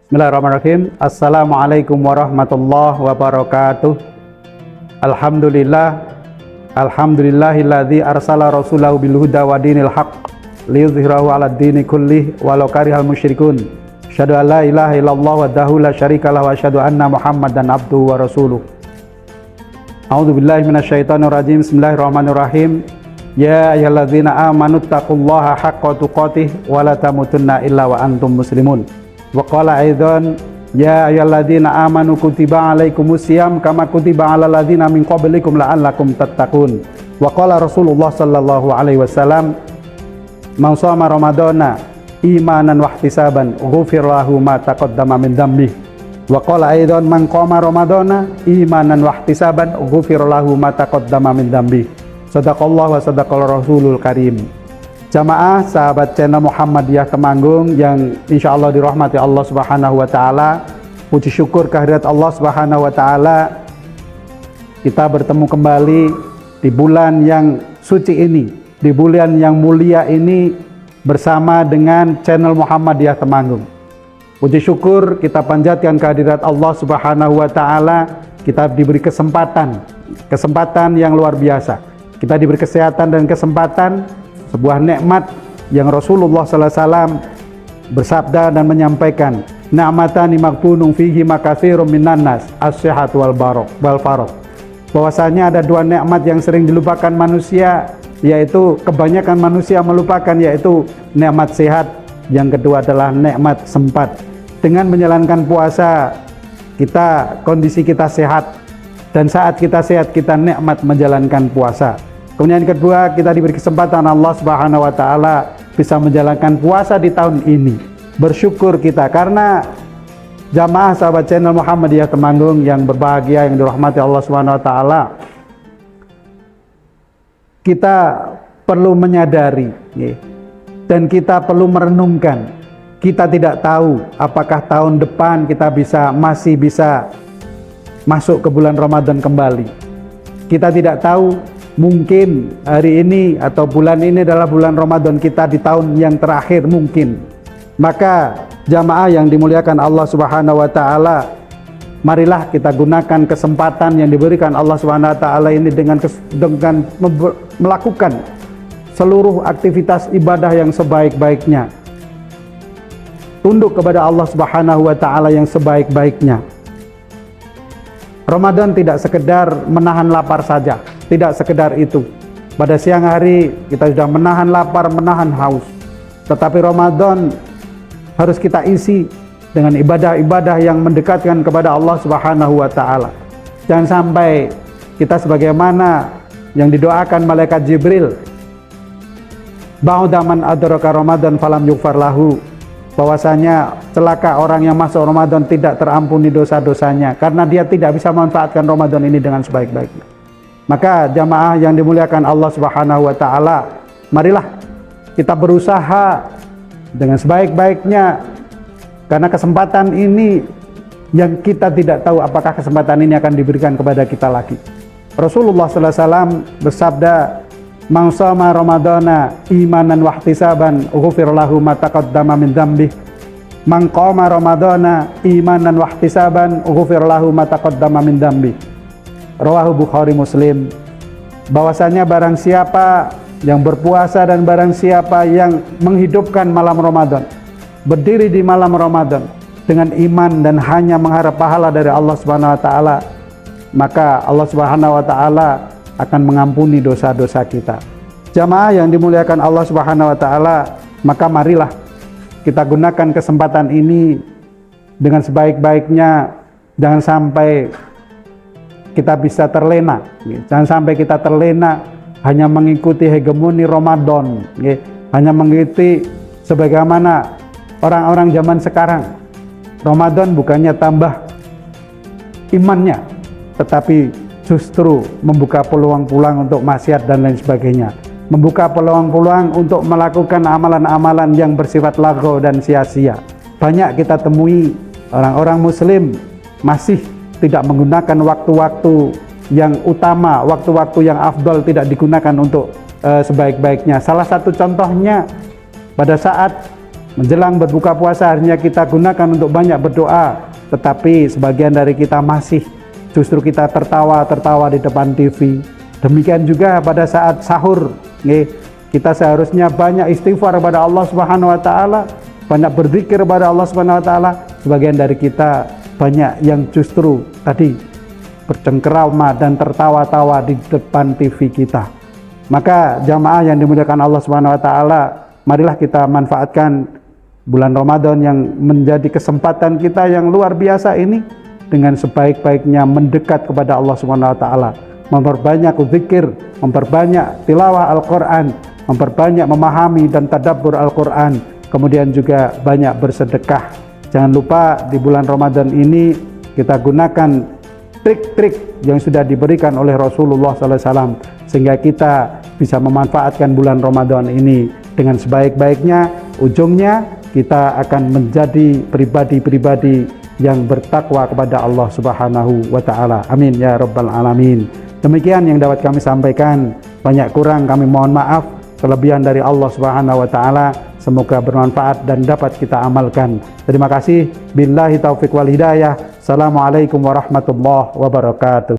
Bismillahirrahmanirrahim. Assalamualaikum warahmatullahi wabarakatuh. Alhamdulillahilladzi arsala rasulahu bil huda wa dinil haqq liyudhhirahu 'alad dini kullih walau karihal musyrikun. Asyhadu an la ilaha illallah wahdahu la syarikalah wa asyhadu anna Muhammadan abduhu wa rasuluh. A'udzu billahi minasyaitonir rajim. Bismillahirrahmanirrahim. Ya ayyuhalladzina amanu taqullaha haqqa tuqatih wa la tamutunna illa wa antum muslimun. Wa qala aidan ya ayyuhalladzina amanu kutiba alaikumusiyam kama kutiba alal ladzina min qablikum la'allakum tattaqun. Wa qala Rasulullah sallallahu alaihi wasallam man shoma ramadana imanan wa ihtisaban ghufira lahu ma taqaddama min dzambi. Wa qala aidan man qama ramadana imanan wa ihtisaban ghufira lahu ma taqaddama min dzambi. Sadaqallahu wa sadaqal rasulul karim. Jamaah sahabat channel Muhammadiyah Temanggung yang insya Allah dirahmati Allah Subhanahu wa Ta'ala, puji syukur kehadirat Allah Subhanahu wa Ta'ala, kita bertemu kembali di bulan yang suci ini, di bulan yang mulia ini, bersama dengan channel Muhammadiyah Temanggung. Puji syukur kita panjatkan kehadirat Allah Subhanahu wa Ta'ala, kita diberi kesempatan yang luar biasa, kita diberi kesehatan dan kesempatan, sebuah nikmat yang Rasulullah sallallahu alaihi wasallam bersabda dan menyampaikan, ni'matani maghbunun fihi makatsirun minan nas, as-sihat wal faragh. Bahwasanya ada dua nikmat yang sering dilupakan manusia, yaitu kebanyakan manusia melupakan, yaitu nikmat sehat, yang kedua adalah nikmat sempat. Dengan menjalankan puasa, kondisi kita sehat, dan saat kita sehat kita nikmat menjalankan puasa. Kemudian yang kedua, kita diberi kesempatan Allah Subhanahu wa Ta'ala bisa menjalankan puasa di tahun ini. Bersyukur kita karena jamaah sahabat channel Muhammadiyah Temanggung yang berbahagia, yang dirahmati Allah Subhanahu wa Ta'ala, kita perlu menyadari dan kita perlu merenungkan. Kita tidak tahu apakah tahun depan kita masih bisa masuk ke bulan Ramadan kembali. Kita tidak tahu, mungkin hari ini atau bulan ini adalah bulan Ramadan kita di tahun yang terakhir mungkin. Maka jamaah yang dimuliakan Allah Subhanahu wa Ta'ala, marilah kita gunakan kesempatan yang diberikan Allah Subhanahu wa Ta'ala ini dengan melakukan seluruh aktivitas ibadah yang sebaik-baiknya, tunduk kepada Allah Subhanahu wa Ta'ala yang sebaik-baiknya. Ramadan tidak sekedar menahan lapar saja, tidak sekedar itu. Pada siang hari kita sudah menahan lapar, menahan haus. Tetapi Ramadan harus kita isi dengan ibadah-ibadah yang mendekatkan kepada Allah Subhanahu wa Ta'ala. Jangan sampai kita sebagaimana yang didoakan malaikat Jibril, ba'da man adraka Ramadan falam yughfar lahu, bahwasanya celaka orang yang masuk Ramadan tidak terampuni dosa-dosanya karena dia tidak bisa memanfaatkan Ramadan ini dengan sebaik-baiknya. Maka jamaah yang dimuliakan Allah Subhanahu wa Ta'ala, marilah kita berusaha dengan sebaik-baiknya, karena kesempatan ini yang kita tidak tahu apakah kesempatan ini akan diberikan kepada kita lagi. Rasulullah sallallahu alaihi wasallam bersabda, man shoma ramadana imanan wa ihtisaban ghufira lahu ma taqaddama min dzambi. Man qama ramadana imanan wa ihtisaban ghufira lahu ma taqaddama min dzambi. Rawahu Bukhari Muslim. Bahwasanya barang siapa yang berpuasa dan barang siapa yang menghidupkan malam Ramadan, berdiri di malam Ramadan dengan iman dan hanya mengharap pahala dari Allah Subhanahu wa Ta'ala, maka Allah Subhanahu wa Ta'ala akan mengampuni dosa-dosa kita. Jamaah yang dimuliakan Allah Subhanahu wa Ta'ala, maka marilah kita gunakan kesempatan ini dengan sebaik-baiknya. Jangan sampai kita bisa terlena, jangan sampai kita terlena hanya mengikuti hegemoni Ramadan, hanya mengikuti sebagaimana orang-orang zaman sekarang. Ramadan bukannya tambah imannya, tetapi justru membuka peluang-peluang untuk maksiat dan lain sebagainya, membuka peluang-peluang untuk melakukan amalan-amalan yang bersifat lagho dan sia-sia. Banyak kita temui orang-orang muslim masih tidak menggunakan waktu-waktu yang utama, waktu-waktu yang afdol tidak digunakan untuk sebaik-baiknya. Salah satu contohnya pada saat Menjelang berbuka puasa harusnya kita gunakan untuk banyak berdoa, tetapi sebagian dari kita masih justru kita tertawa di depan TV. Demikian juga pada saat sahur, kita seharusnya banyak istighfar kepada Allah Subhanahu wa taala, banyak berzikir kepada Allah Subhanahu wa taala. Sebagian dari kita banyak yang justru tadi bercengkerama dan tertawa-tawa di depan TV kita. Maka jamaah yang dimuliakan Allah Subhanahu wa taala, marilah kita manfaatkan bulan Ramadan yang menjadi kesempatan kita yang luar biasa ini dengan sebaik-baiknya mendekat kepada Allah Subhanahu wa taala, memperbanyak zikir, memperbanyak tilawah Al-Qur'an, memperbanyak memahami dan tadabbur Al-Qur'an, kemudian juga banyak bersedekah. Jangan lupa di bulan Ramadan ini kita gunakan trik-trik yang sudah diberikan oleh Rasulullah SAW sehingga kita bisa memanfaatkan bulan Ramadan ini dengan sebaik-baiknya. Ujungnya kita akan menjadi pribadi-pribadi yang bertakwa kepada Allah Subhanahu wa taala. Amin ya rabbal alamin. Demikian yang dapat kami sampaikan. Banyak kurang kami mohon maaf. Kelebihan dari Allah Subhanahu wa taala semoga bermanfaat dan dapat kita amalkan. Terima kasih. Billahi taufiq wal hidayah. Assalamualaikum warahmatullahi wabarakatuh.